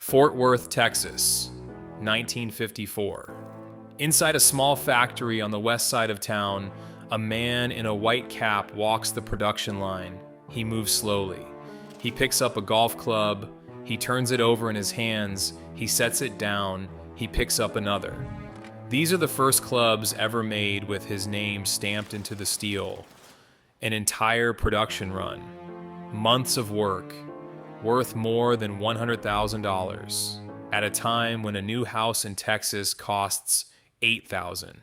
Fort Worth, Texas, 1954. Inside a small factory on the west side of town, a man in a white cap walks the production line. He moves slowly. He picks up a golf club. He turns it over in his hands. He sets it down. He picks up another. These are the first clubs ever made with his name stamped into the steel. An entire production run. Months of work. Worth more than $100,000 at a time when a new house in Texas costs $8,000.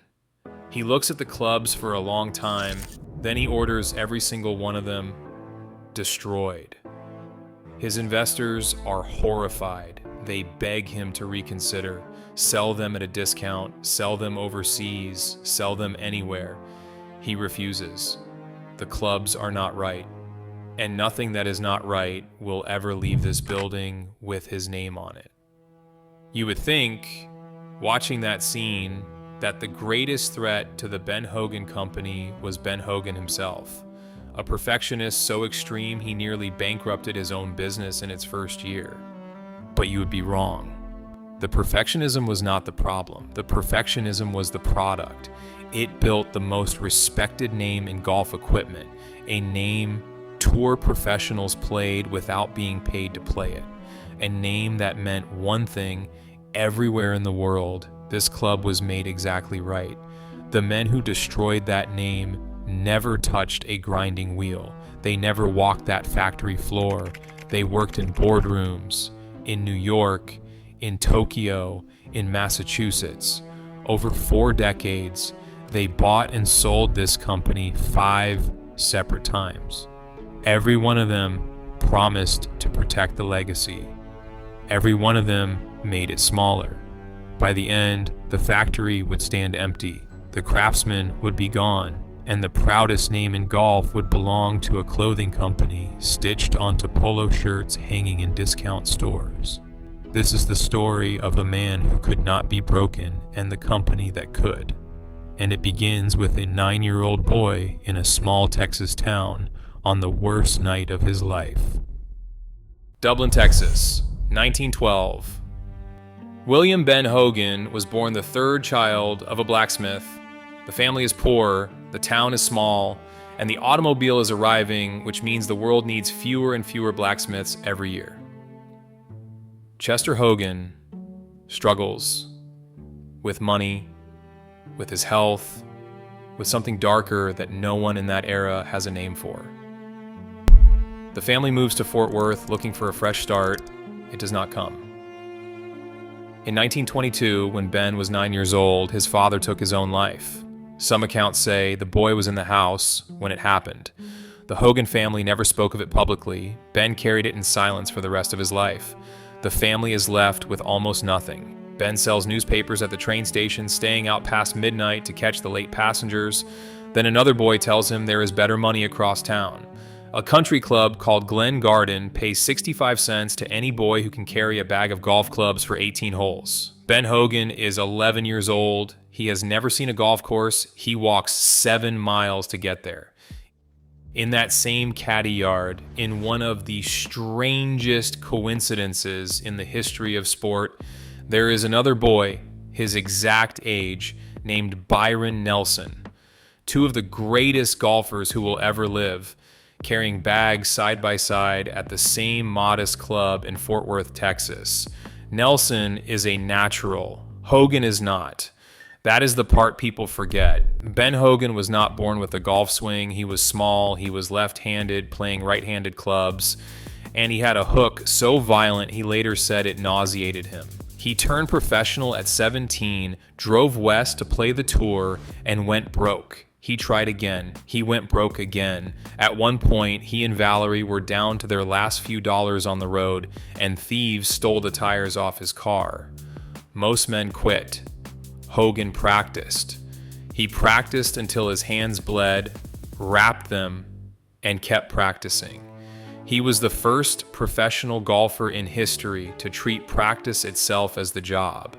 He looks at the clubs for a long time, then he orders every single one of them destroyed. His investors are horrified. They beg him to reconsider, sell them at a discount, sell them overseas, sell them anywhere. He refuses. The clubs are not right. And nothing that is not right will ever leave this building with his name on it. You would think, watching that scene, that the greatest threat to the Ben Hogan Company was Ben Hogan himself, a perfectionist so extreme he nearly bankrupted his own business in its first year. But you would be wrong. The perfectionism was not the problem. The perfectionism was the product. It built the most respected name in golf equipment, a name tour professionals played without being paid to play it. A name that meant one thing everywhere in the world. This club was made exactly right. The men who destroyed that name never touched a grinding wheel. They never walked that factory floor. They worked in boardrooms, in New York, in Tokyo, in Massachusetts. Over 4 decades, they bought and sold this company 5 separate times. Every one of them promised to protect the legacy. Every one of them made it smaller. By the end, the factory would stand empty, the craftsman would be gone, and the proudest name in golf would belong to a clothing company stitched onto polo shirts hanging in discount stores. This is the story of a man who could not be broken and the company that could. And it begins with a 9-year-old boy in a small Texas town on the worst night of his life. Dublin, Texas, 1912. William Ben Hogan was born the 3rd child of a blacksmith. The family is poor, the town is small, and the automobile is arriving, which means the world needs fewer and fewer blacksmiths every year. Chester Hogan struggles with money, with his health, with something darker that no one in that era has a name for. The family moves to Fort Worth looking for a fresh start. It does not come. In 1922, when Ben was 9 years old, his father took his own life. Some accounts say the boy was in the house when it happened. The Hogan family never spoke of it publicly. Ben carried it in silence for the rest of his life. The family is left with almost nothing. Ben sells newspapers at the train station, staying out past midnight to catch the late passengers. Then another boy tells him there is better money across town. A country club called Glen Garden pays 65 cents to any boy who can carry a bag of golf clubs for 18 holes. Ben Hogan is 11 years old. He has never seen a golf course. He walks 7 miles to get there. In that same caddy yard, in one of the strangest coincidences in the history of sport, there is another boy, his exact age, named Byron Nelson. 2 of the greatest golfers who will ever live, carrying bags side by side at the same modest club in Fort Worth, Texas. Nelson is a natural. Hogan is not. That is the part people forget. Ben Hogan was not born with a golf swing. He was small. He was left-handed, playing right-handed clubs. And he had a hook so violent he later said it nauseated him. He turned professional at 17, drove west to play the tour, and went broke. He tried again. He went broke again. At one point, he and Valerie were down to their last few dollars on the road, and thieves stole the tires off his car. Most men quit. Hogan practiced. He practiced until his hands bled, wrapped them, and kept practicing. He was the first professional golfer in history to treat practice itself as the job.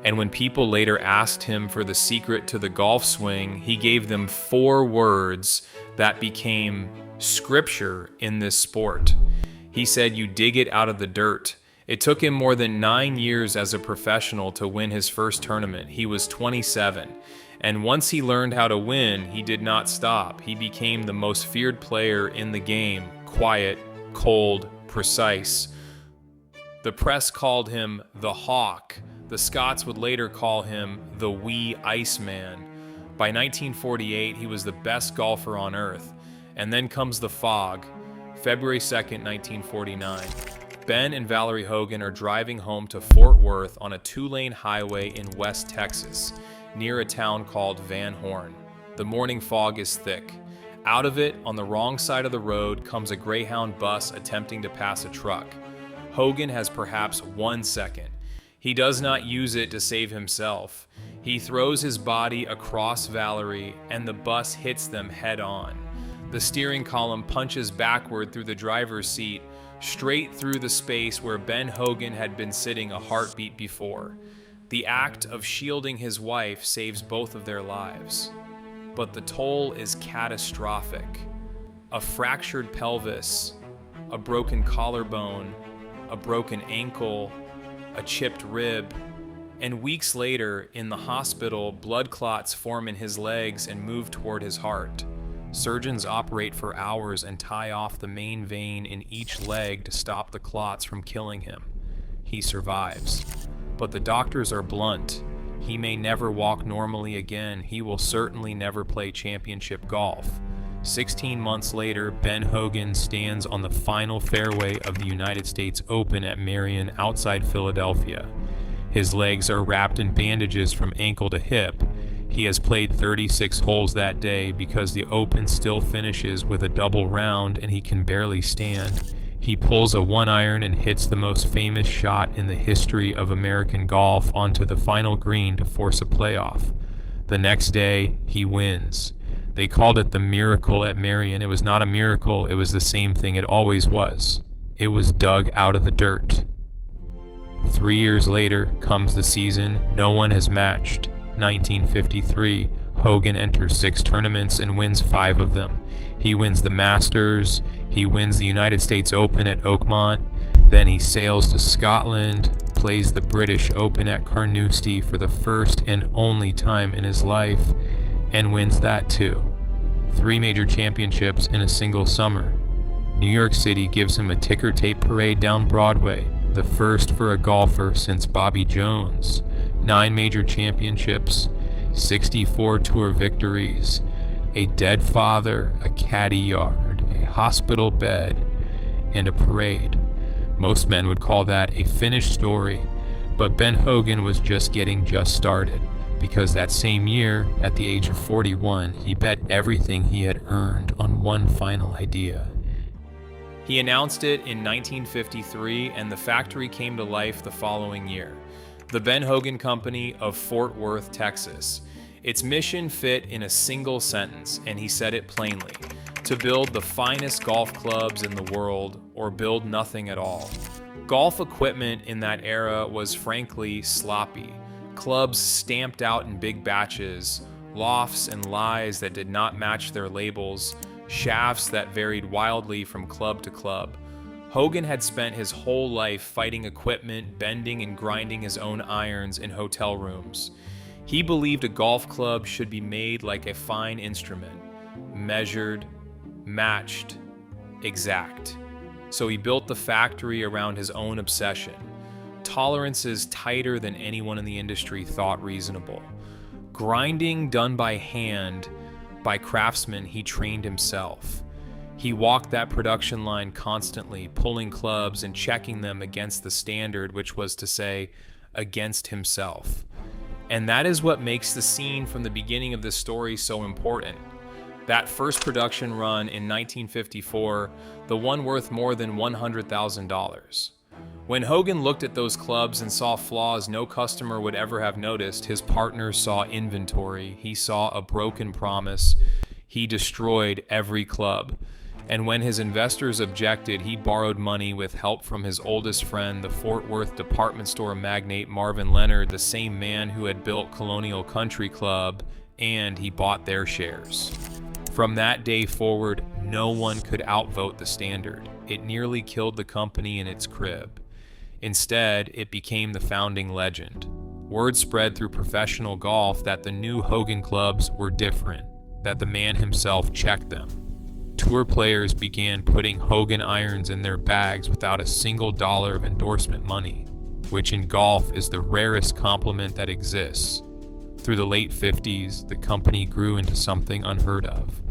And when people later asked him for the secret to the golf swing, he gave them 4 words that became scripture in this sport. He said, "You dig it out of the dirt, It took him more than 9 years as a professional to win his first tournament. He was 27. And once he learned how to win, he did not stop. He became the most feared player in the game. Quiet, cold, precise. The press called him the Hawk. The Scots would later call him the Wee Iceman. By 1948, he was the best golfer on earth. And then comes the fog. February 2nd, 1949. Ben and Valerie Hogan are driving home to Fort Worth on a 2-lane highway in West Texas, near a town called Van Horn. The morning fog is thick. Out of it, on the wrong side of the road, comes a Greyhound bus attempting to pass a truck. Hogan has perhaps 1 second. He does not use it to save himself. He throws his body across Valerie, and the bus hits them head on. The steering column punches backward through the driver's seat, straight through the space where Ben Hogan had been sitting a heartbeat before. The act of shielding his wife saves both of their lives. But the toll is catastrophic. A fractured pelvis, a broken collarbone, a broken ankle, a chipped rib, and weeks later, in the hospital, blood clots form in his legs and move toward his heart. Surgeons operate for hours and tie off the main vein in each leg to stop the clots from killing him. He survives. But the doctors are blunt. He may never walk normally again. He will certainly never play championship golf. 16 months later, Ben Hogan stands on the final fairway of the United States Open at Merion outside Philadelphia. His legs are wrapped in bandages from ankle to hip. He has played 36 holes that day because the Open still finishes with a double round and he can barely stand. He pulls a 1-iron and hits the most famous shot in the history of American golf onto the final green to force a playoff. The next day, he wins. They called it the miracle at Merion. It was not a miracle, it was the same thing it always was. It was dug out of the dirt. 3 years later comes the season no one has matched. 1953, Hogan enters 6 tournaments and wins 5 of them. He wins the Masters, he wins the United States Open at Oakmont, then he sails to Scotland, plays the British Open at Carnoustie for the first and only time in his life, and wins that too. 3 major championships in a single summer. New York City gives him a ticker tape parade down Broadway, the first for a golfer since Bobby Jones. 9 major championships, 64 tour victories, a dead father, a caddy yard, a hospital bed, and a parade. Most men would call that a finished story, but Ben Hogan was just getting started, because that same year, at the age of 41, he bet everything he had earned on one final idea. He announced it in 1953, and the factory came to life the following year. The Ben Hogan Company of Fort Worth, Texas. Its mission fit in a single sentence, and he said it plainly: to build the finest golf clubs in the world, or build nothing at all. Golf equipment in that era was frankly sloppy. Clubs stamped out in big batches, lofts and lies that did not match their labels, shafts that varied wildly from club to club. Hogan had spent his whole life fighting equipment, bending and grinding his own irons in hotel rooms. He believed a golf club should be made like a fine instrument, measured, matched, exact. So he built the factory around his own obsession. Tolerances tighter than anyone in the industry thought reasonable. Grinding done by hand, by craftsmen he trained himself. He walked that production line constantly, pulling clubs and checking them against the standard, which was to say, against himself. And that is what makes the scene from the beginning of this story so important. That first production run in 1954, the one worth more than $100,000. When Hogan looked at those clubs and saw flaws no customer would ever have noticed, his partners saw inventory. He saw a broken promise. He destroyed every club. And when his investors objected, he borrowed money with help from his oldest friend, the Fort Worth department store magnate Marvin Leonard, the same man who had built Colonial Country Club, and he bought their shares. From that day forward, no one could outvote the standard. It nearly killed the company in its crib. Instead, it became the founding legend. Word spread through professional golf that the new Hogan clubs were different, that the man himself checked them. Tour players began putting Hogan irons in their bags without a single dollar of endorsement money, which in golf is the rarest compliment that exists. Through the late 50s, the company grew into something unheard of.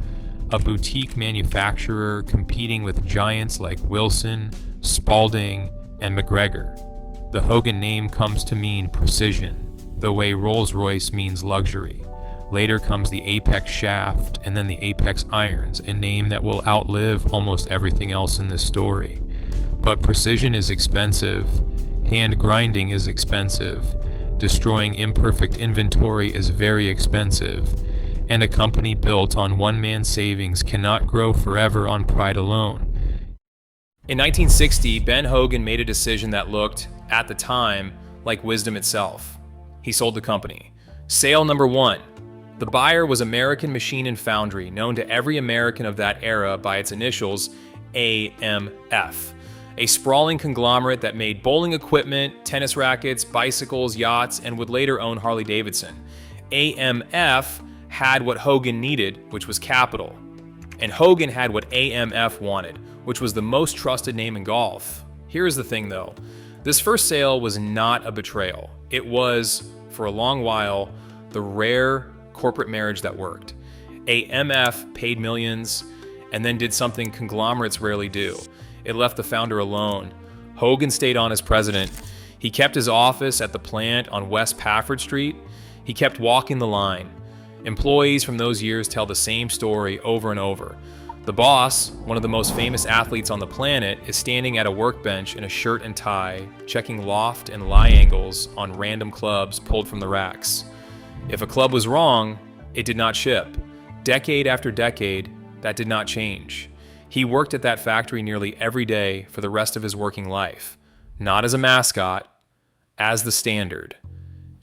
A boutique manufacturer competing with giants like Wilson, Spalding, and McGregor. The Hogan name comes to mean precision, the way Rolls-Royce means luxury. Later comes the Apex shaft and then the Apex irons, a name that will outlive almost everything else in this story. But precision is expensive, hand grinding is expensive, destroying imperfect inventory is very expensive, and a company built on one-man savings cannot grow forever on pride alone. In 1960, Ben Hogan made a decision that looked, at the time, like wisdom itself. He sold the company. Sale number 1. The buyer was American Machine and Foundry, known to every American of that era by its initials, AMF. A sprawling conglomerate that made bowling equipment, tennis rackets, bicycles, yachts, and would later own Harley-Davidson. AMF had what Hogan needed, which was capital. And Hogan had what AMF wanted, which was the most trusted name in golf. Here's the thing though. This first sale was not a betrayal. It was, for a long while, the rare corporate marriage that worked. AMF paid millions and then did something conglomerates rarely do. It left the founder alone. Hogan stayed on as president. He kept his office at the plant on West Pafford Street. He kept walking the line. Employees from those years tell the same story over and over. The boss, one of the most famous athletes on the planet, is standing at a workbench in a shirt and tie, checking loft and lie angles on random clubs pulled from the racks. If a club was wrong, it did not ship. Decade after decade, that did not change. He worked at that factory nearly every day for the rest of his working life, not as a mascot, as the standard.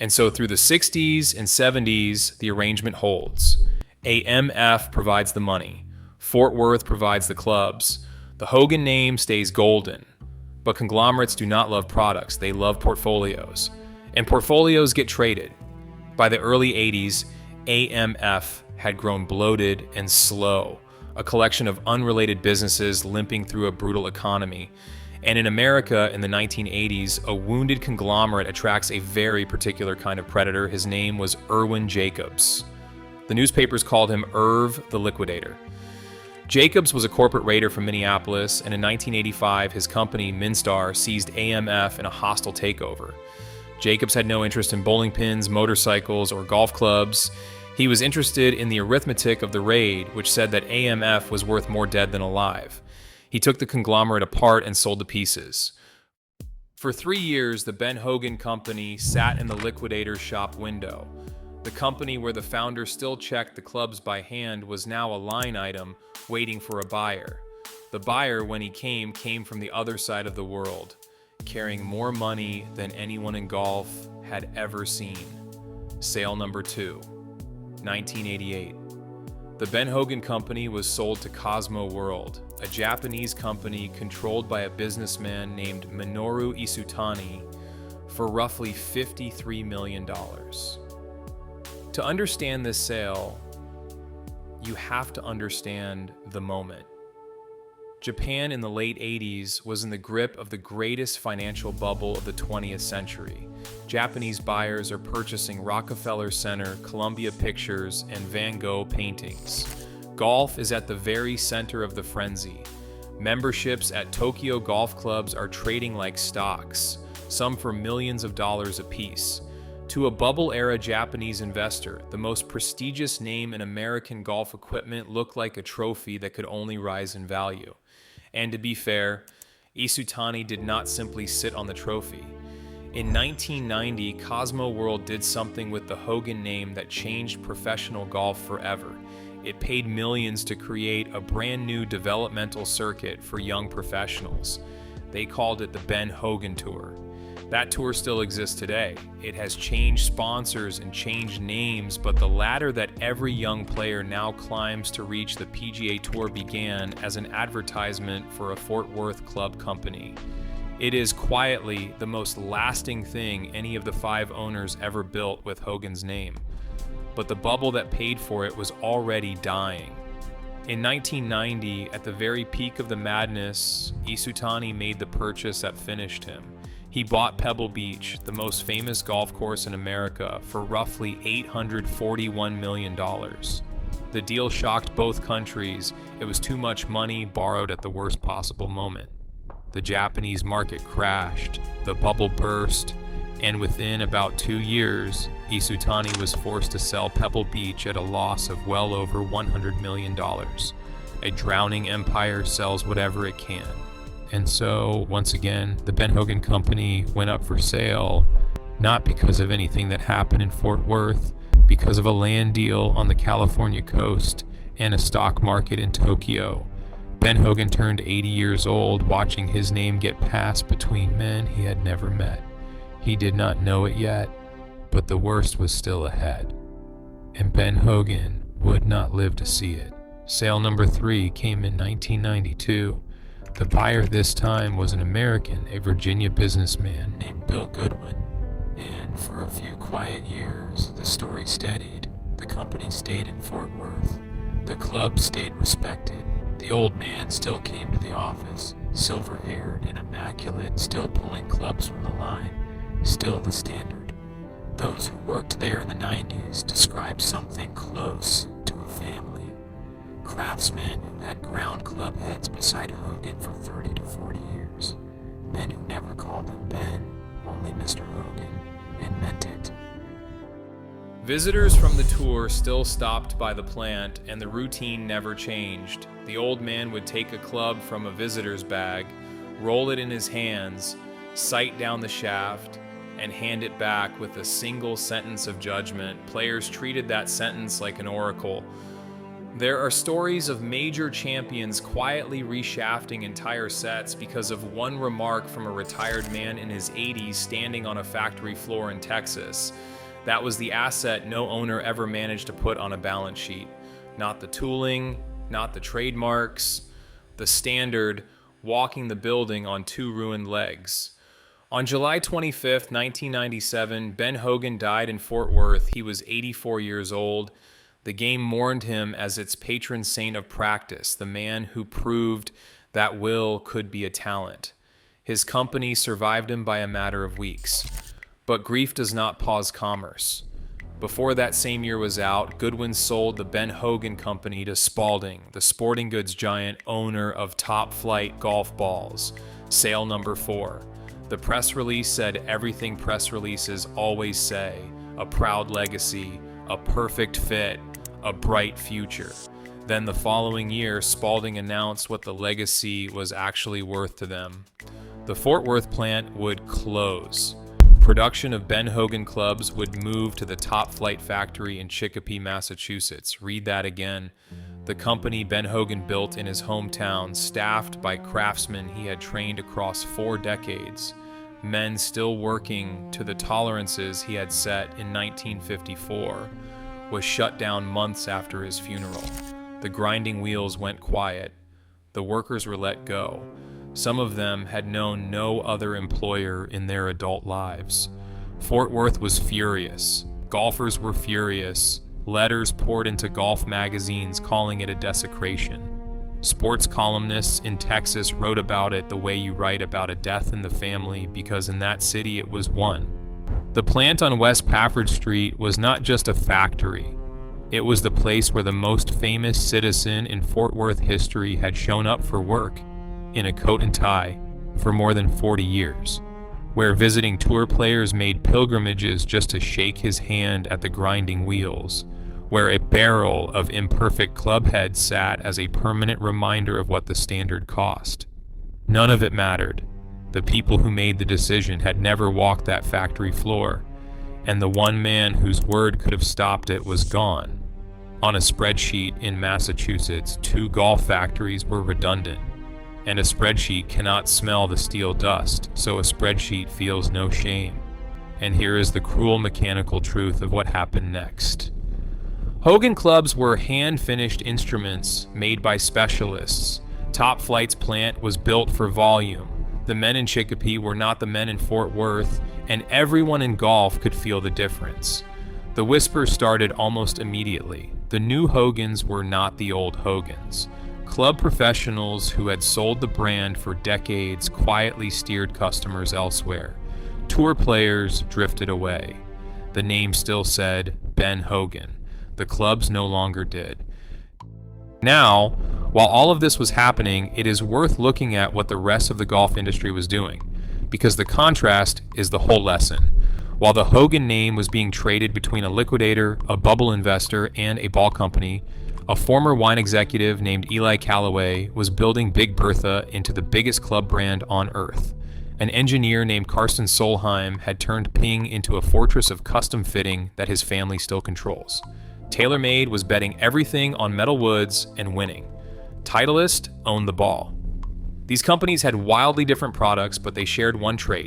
And so through the 60s and 70s, the arrangement holds. AMF provides the money. Fort Worth provides the clubs. The Hogan name stays golden. But conglomerates do not love products, they love portfolios. And portfolios get traded. By the early 80s, AMF had grown bloated and slow, a collection of unrelated businesses limping through a brutal economy. And in America in the 1980s, a wounded conglomerate attracts a very particular kind of predator. His name was Irwin Jacobs. The newspapers called him Irv the Liquidator. Jacobs was a corporate raider from Minneapolis, and in 1985, his company, Minstar, seized AMF in a hostile takeover. Jacobs had no interest in bowling pins, motorcycles, or golf clubs. He was interested in the arithmetic of the raid, which said that AMF was worth more dead than alive. He took the conglomerate apart and sold the pieces. For 3 years, the Ben Hogan Company sat in the liquidator's shop window. The company where the founder still checked the clubs by hand was now a line item waiting for a buyer. The buyer, when he came from the other side of the world, carrying more money than anyone in golf had ever seen. Sale number 2, 1988. The Ben Hogan Company was sold to Cosmo World, a Japanese company controlled by a businessman named Minoru Isutani, for roughly $53 million. To understand this sale, you have to understand the moment. Japan in the late 80s was in the grip of the greatest financial bubble of the 20th century. Japanese buyers are purchasing Rockefeller Center, Columbia Pictures, and Van Gogh paintings. Golf is at the very center of the frenzy. Memberships at Tokyo golf clubs are trading like stocks, some for millions of dollars apiece. To a bubble-era Japanese investor, the most prestigious name in American golf equipment looked like a trophy that could only rise in value. And to be fair, Isutani did not simply sit on the trophy. In 1990, Cosmo World did something with the Hogan name that changed professional golf forever. It paid millions to create a brand new developmental circuit for young professionals. They called it the Ben Hogan Tour. That tour still exists today. It has changed sponsors and changed names, but the ladder that every young player now climbs to reach the PGA Tour began as an advertisement for a Fort Worth club company. It is quietly the most lasting thing any of the 5 owners ever built with Hogan's name. But the bubble that paid for it was already dying. In 1990, at the very peak of the madness, Isutani made the purchase that finished him. He bought Pebble Beach, the most famous golf course in America, for roughly $841 million. The deal shocked both countries. It was too much money borrowed at the worst possible moment. The Japanese market crashed, the bubble burst, and within about 2 years, Isutani was forced to sell Pebble Beach at a loss of well over $100 million. A drowning empire sells whatever it can. And so, once again, the Ben Hogan Company went up for sale, not because of anything that happened in Fort Worth, because of a land deal on the California coast and a stock market in Tokyo. Ben Hogan turned 80 years old, watching his name get passed between men he had never met. He did not know it yet, but the worst was still ahead. And Ben Hogan would not live to see it. Sale number 3 came in 1992. The buyer this time was an American, a Virginia businessman named Bill Goodwin. And for a few quiet years, the story steadied. The company stayed in Fort Worth. The club stayed respected. The old man still came to the office, silver-haired and immaculate, still pulling clubs from the line, still the standard. Those who worked there in the 90s described something close to a family. Craftsmen who had ground club heads beside Hogan for 30 to 40 years. Men who never called him Ben, only Mr. Hogan, and meant it. Visitors from the tour still stopped by the plant, and the routine never changed. The old man would take a club from a visitor's bag, roll it in his hands, sight down the shaft, and hand it back with a single sentence of judgment. Players treated that sentence like an oracle. There are stories of major champions quietly reshafting entire sets because of one remark from a retired man in his 80s standing on a factory floor in Texas. That was the asset no owner ever managed to put on a balance sheet. Not the tooling, not the trademarks, the standard, walking the building on 2 ruined legs. On July 25th, 1997, Ben Hogan died in Fort Worth. He was 84 years old. The game mourned him as its patron saint of practice, the man who proved that will could be a talent. His company survived him by a matter of weeks. But grief does not pause commerce. Before that same year was out, Goodwin sold the Ben Hogan Company to Spalding, the sporting goods giant owner of Top Flight golf balls. Sale number 4. The press release said everything press releases always say: a proud legacy, a perfect fit, a bright future. Then the following year, Spalding announced what the legacy was actually worth to them. The Fort Worth plant would close. Production of Ben Hogan clubs would move to the Top Flight factory in Chicopee, Massachusetts. Read that again. The company Ben Hogan built in his hometown, staffed by craftsmen he had trained across 4 decades, men still working to the tolerances he had set in 1954, was shut down months after his funeral. The grinding wheels went quiet. The workers were let go. Some of them had known no other employer in their adult lives. Fort Worth was furious. Golfers were furious. Letters poured into golf magazines calling it a desecration. Sports columnists in Texas wrote about it the way you write about a death in the family, because in that city it was one. The plant on West Pafford Street was not just a factory. It was the place where the most famous citizen in Fort Worth history had shown up for work, in a coat and tie, for more than 40 years, where visiting tour players made pilgrimages just to shake his hand at the grinding wheels, where a barrel of imperfect clubheads sat as a permanent reminder of what the standard cost. None of it mattered. The people who made the decision had never walked that factory floor, and the one man whose word could have stopped it was gone. On a spreadsheet in Massachusetts, 2 golf factories were redundant, and a spreadsheet cannot smell the steel dust, so a spreadsheet feels no shame. And here is the cruel mechanical truth of what happened next. Hogan clubs were hand-finished instruments made by specialists. Top Flight's plant was built for volume. The men in Chicopee were not the men in Fort Worth, and everyone in golf could feel the difference. The whisper started almost immediately. The new Hogans were not the old Hogans. Club professionals who had sold the brand for decades quietly steered customers elsewhere. Tour players drifted away. The name still said Ben Hogan. The clubs no longer did. Now, while all of this was happening, it is worth looking at what the rest of the golf industry was doing, because the contrast is the whole lesson. While the Hogan name was being traded between a liquidator, a bubble investor, and a ball company, a former wine executive named Eli Callaway was building Big Bertha into the biggest club brand on earth. An engineer named Carsten Solheim had turned Ping into a fortress of custom fitting that his family still controls. TaylorMade was betting everything on metal woods and winning. Titleist owned the ball. These companies had wildly different products, but they shared one trait.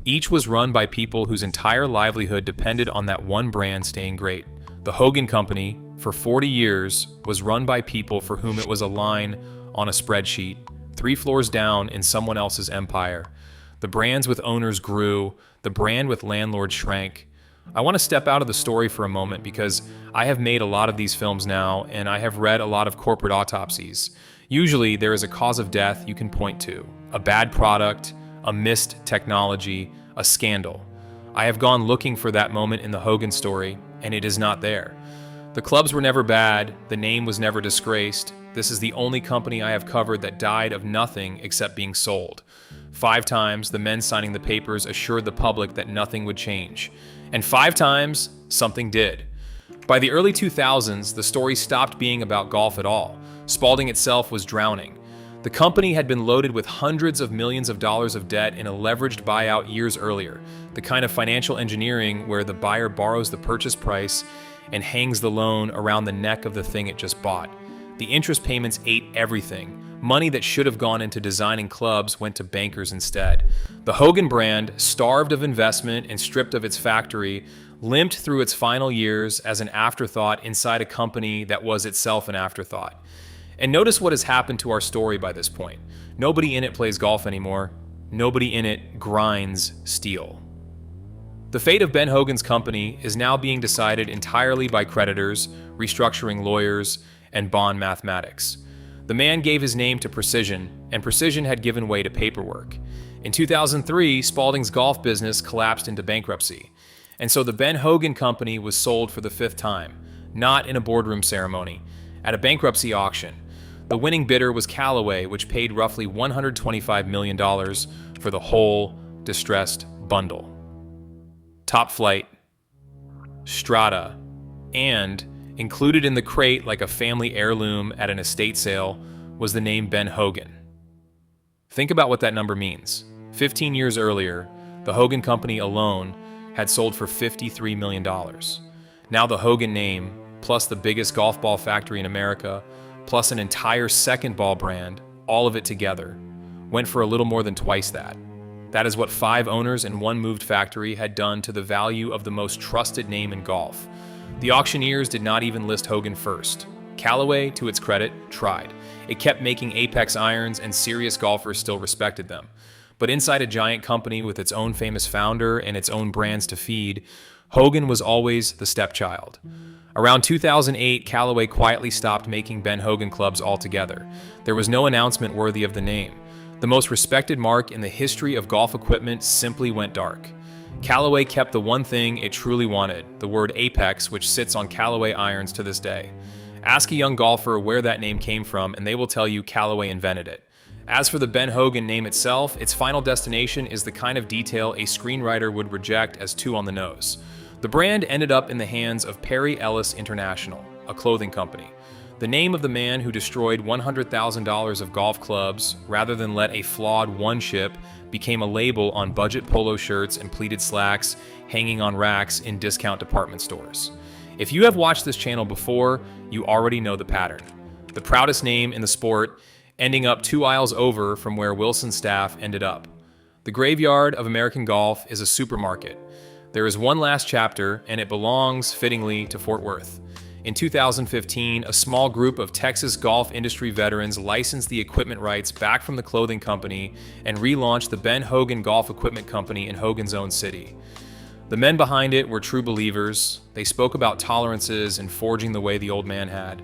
Each was run by people whose entire livelihood depended on that one brand staying great. The Hogan Company, for 40 years, was run by people for whom it was a line on a spreadsheet, 3 floors down in someone else's empire. The brands with owners grew, the brand with landlords shrank. I want to step out of the story for a moment because I have made a lot of these films now, and I have read a lot of corporate autopsies. Usually there is a cause of death you can point to, a bad product, a missed technology, a scandal. I have gone looking for that moment in the Hogan story, and it is not there. The clubs were never bad, the name was never disgraced. This is the only company I have covered that died of nothing except being sold. 5 times, the men signing the papers assured the public that nothing would change. And 5 times, something did. By the early 2000s, the story stopped being about golf at all. Spalding itself was drowning. The company had been loaded with hundreds of millions of dollars of debt in a leveraged buyout years earlier, the kind of financial engineering where the buyer borrows the purchase price and hangs the loan around the neck of the thing it just bought. The interest payments ate everything. Money that should have gone into designing clubs went to bankers instead. The Hogan brand, starved of investment and stripped of its factory, limped through its final years as an afterthought inside a company that was itself an afterthought. And notice what has happened to our story by this point. Nobody in it plays golf anymore. Nobody in it grinds steel. The fate of Ben Hogan's company is now being decided entirely by creditors, restructuring lawyers, and bond mathematics. The man gave his name to precision, and precision had given way to paperwork. In 2003, Spalding's golf business collapsed into bankruptcy, and so the Ben Hogan Company was sold for the 5th time, not in a boardroom ceremony, at a bankruptcy auction. The winning bidder was Callaway, which paid roughly $125 million for the whole distressed bundle. Top Flight, Strata, and included in the crate like a family heirloom at an estate sale was the name Ben Hogan. Think about what that number means. 15 years earlier, the Hogan Company alone had sold for $53 million. Now the Hogan name, plus the biggest golf ball factory in America, plus an entire second ball brand, all of it together, went for a little more than twice that. That is what 5 owners and 1 moved factory had done to the value of the most trusted name in golf. The auctioneers did not even list Hogan first. Callaway, to its credit, tried. It kept making Apex irons, and serious golfers still respected them. But inside a giant company with its own famous founder and its own brands to feed, Hogan was always the stepchild. Around 2008, Callaway quietly stopped making Ben Hogan clubs altogether. There was no announcement worthy of the name. The most respected mark in the history of golf equipment simply went dark. Callaway kept the one thing it truly wanted, the word Apex, which sits on Callaway irons to this day. Ask a young golfer where that name came from, and they will tell you Callaway invented it. As for the Ben Hogan name itself, its final destination is the kind of detail a screenwriter would reject as too on the nose. The brand ended up in the hands of Perry Ellis International, a clothing company. The name of the man who destroyed $100,000 of golf clubs rather than let a flawed one chip became a label on budget polo shirts and pleated slacks hanging on racks in discount department stores. If you have watched this channel before, you already know the pattern. The proudest name in the sport ending up 2 aisles over from where Wilson's staff ended up. The graveyard of American golf is a supermarket. There is one last chapter, and it belongs, fittingly, to Fort Worth. In 2015, a small group of Texas golf industry veterans licensed the equipment rights back from the clothing company and relaunched the Ben Hogan Golf Equipment Company in Hogan's own city. The men behind it were true believers. They spoke about tolerances and forging the way the old man had.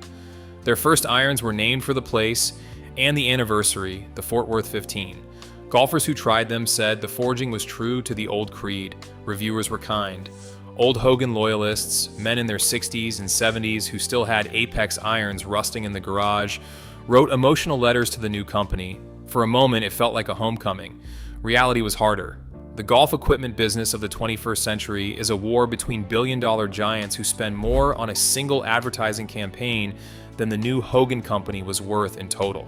Their first irons were named for the place and the anniversary, the Fort Worth 15. Golfers who tried them said the forging was true to the old creed. Reviewers were kind. Old Hogan loyalists, men in their 60s and 70s who still had Apex irons rusting in the garage, wrote emotional letters to the new company. For a moment, it felt like a homecoming. Reality was harder. The golf equipment business of the 21st century is a war between billion-dollar giants who spend more on a single advertising campaign than the new Hogan company was worth in total.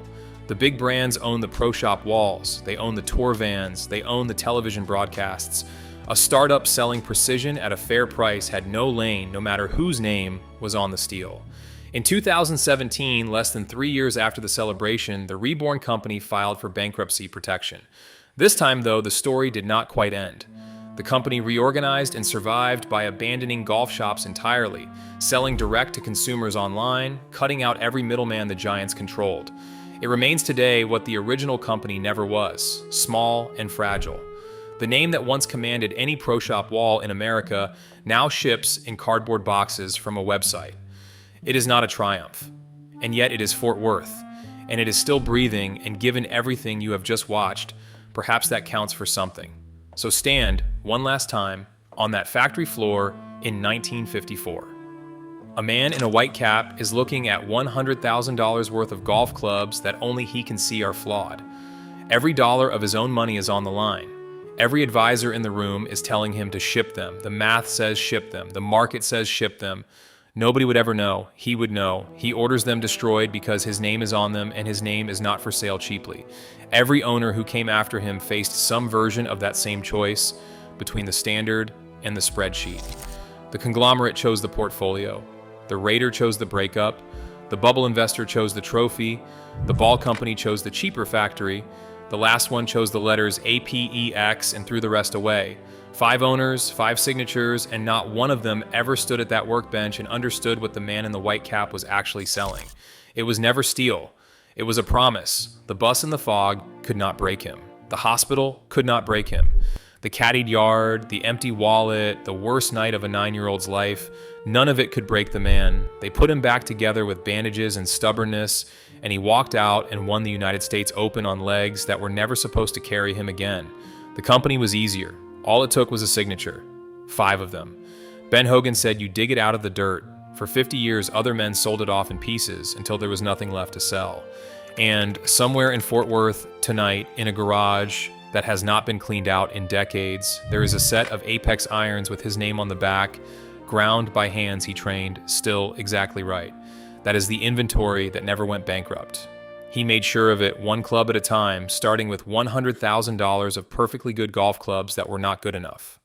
The big brands own the pro shop walls, they own the tour vans, they own the television broadcasts. A startup selling precision at a fair price had no lane, no matter whose name was on the steel. In 2017, less than 3 years after the celebration, the reborn company filed for bankruptcy protection. This time, though, the story did not quite end. The company reorganized and survived by abandoning golf shops entirely, selling direct to consumers online, cutting out every middleman the giants controlled. It remains today what the original company never was: small and fragile. The name that once commanded any pro shop wall in America now ships in cardboard boxes from a website. It is not a triumph, and yet it is Fort Worth, and it is still breathing, and given everything you have just watched, perhaps that counts for something. So stand, one last time, on that factory floor in 1954. A man in a white cap is looking at $100,000 worth of golf clubs that only he can see are flawed. Every dollar of his own money is on the line. Every advisor in the room is telling him to ship them. The math says ship them. The market says ship them. Nobody would ever know. He would know. He orders them destroyed because his name is on them and his name is not for sale cheaply. Every owner who came after him faced some version of that same choice between the standard and the spreadsheet. The conglomerate chose the portfolio. The raider chose the breakup. The bubble investor chose the trophy. The ball company chose the cheaper factory. The last one chose the letters APEX and threw the rest away. 5 owners, 5 signatures, and not one of them ever stood at that workbench and understood what the man in the white cap was actually selling. It was never steel. It was a promise. The bus in the fog could not break him. The hospital could not break him. The caddied yard, the empty wallet, the worst night of a 9-year-old's life, none of it could break the man. They put him back together with bandages and stubbornness, and he walked out and won the United States Open on legs that were never supposed to carry him again. The company was easier. All it took was a signature. 5 of them. Ben Hogan said you dig it out of the dirt. For 50 years, other men sold it off in pieces until there was nothing left to sell. And somewhere in Fort Worth tonight, in a garage that has not been cleaned out in decades, there is a set of Apex irons with his name on the back, ground by hands he trained, still exactly right. That is the inventory that never went bankrupt. He made sure of it one club at a time, starting with $100,000 of perfectly good golf clubs that were not good enough.